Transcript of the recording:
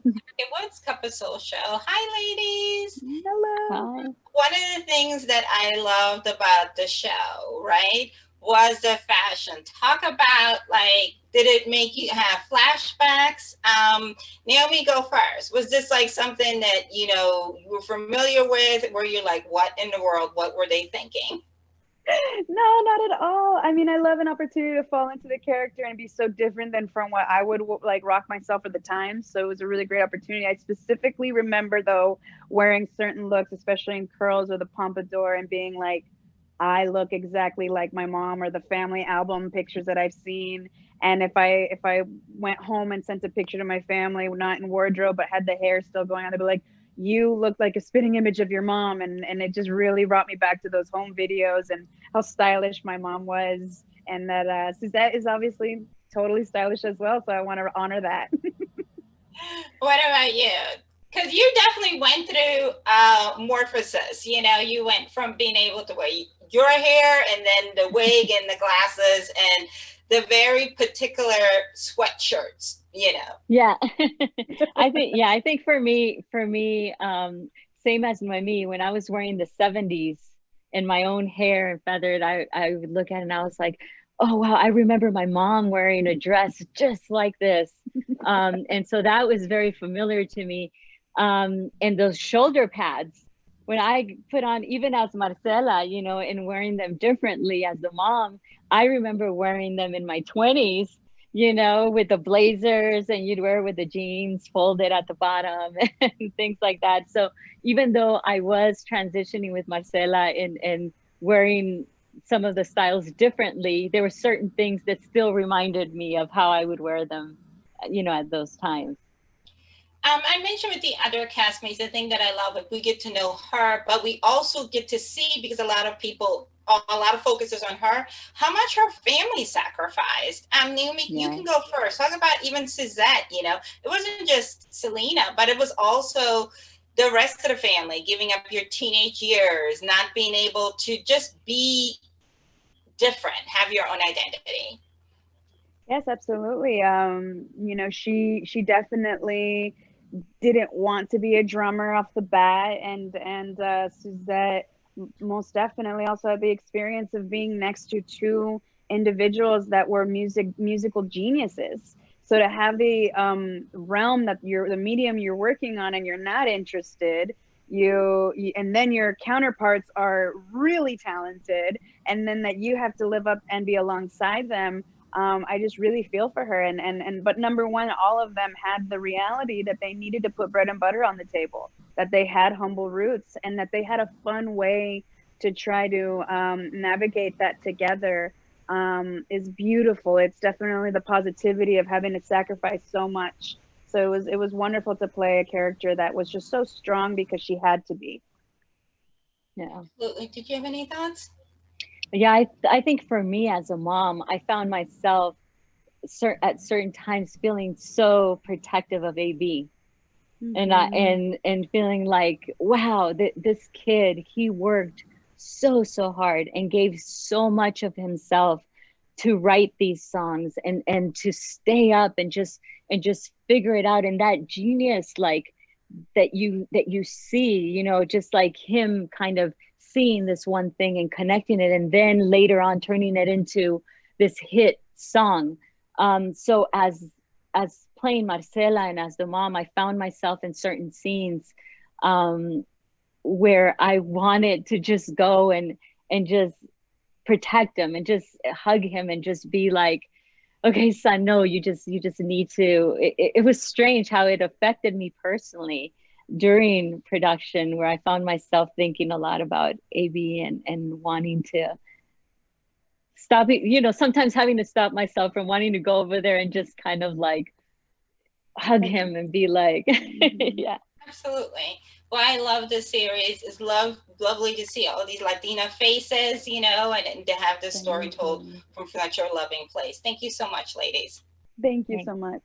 Okay, what's Cup of Soul Show? Hi, ladies. Hello. Hi. One of the things that I loved about the show, right, was the fashion. Talk about, like, did it make you have flashbacks? Naomi, go first. Was this like something that you were familiar with? Were you like, what in the world? What were they thinking? No, not at all. I mean, I love an opportunity to fall into the character and be so different than from what I would like rock myself at the time. So it was a really great opportunity. I specifically remember though wearing certain looks, especially in curls or the pompadour, and being like, I look exactly like my mom or the family album pictures that I've seen. And if I went home and sent a picture to my family, not in wardrobe, but had the hair still going on, they'd be like, you look like a spitting image of your mom. And it just really brought me back to those home videos and how stylish my mom was. And that Suzette is obviously totally stylish as well. So I want to honor that. What about you? Because you definitely went through morphosis. You went from being able to wear your hair and then the wig and the glasses and the very particular sweatshirts. Yeah. I think for me, same as me, when I was wearing the 70s and my own hair and feathered, I would look at it and I was like, oh wow, I remember my mom wearing a dress just like this. And so that was very familiar to me. And those shoulder pads, when I put on, even as Marcela, and wearing them differently as the mom, I remember wearing them in my 20s, with the blazers, and you'd wear with the jeans folded at the bottom and things like that. So even though I was transitioning with Marcela and wearing some of the styles differently, there were certain things that still reminded me of how I would wear them, at those times. I mentioned with the other castmates, the thing that I love, like we get to know her, but we also get to see, because a lot of people, a lot of focus is on her, how much her family sacrificed. Naomi, you Yeah. can go first. Talk about even Suzette. It wasn't just Selena, but it was also the rest of the family, giving up your teenage years, not being able to just be different, have your own identity. Yes, absolutely. She definitely didn't want to be a drummer off the bat, and Suzette most definitely also had the experience of being next to two individuals that were musical geniuses. So to have the realm that you're the medium you're working on and you're not interested, and then your counterparts are really talented, and then that you have to live up and be alongside them. I just really feel for her. And but number one, all of them had the reality that they needed to put bread and butter on the table, that they had humble roots, and that they had a fun way to try to navigate that together. Is beautiful. It's definitely the positivity of having to sacrifice so much. So it was wonderful to play a character that was just so strong because she had to be. Yeah. Absolutely. Did you have any thoughts? Yeah, I think for me as a mom, I found myself at certain times feeling so protective of AB, Hmm. and feeling like, wow, this kid, he worked so hard and gave so much of himself to write these songs and to stay up and just figure it out. And that genius, like, that you see, just like him kind of seeing this one thing and connecting it, and then later on turning it into this hit song. So as playing Marcela and as the mom, I found myself in certain scenes, um, where I wanted to just go and just protect him and just hug him and just be like, okay, son, no, you just need to. It was strange how it affected me personally during production, where I found myself thinking a lot about AB and wanting to stop it, sometimes having to stop myself from wanting to go over there and just kind of like hug him and be like, Mhm. yeah, Absolutely. Well, I love this series. It's lovely to see all these Latina faces, and to have this story thank told you. from such a loving place. Thank you so much, ladies. Thank you Thank so much.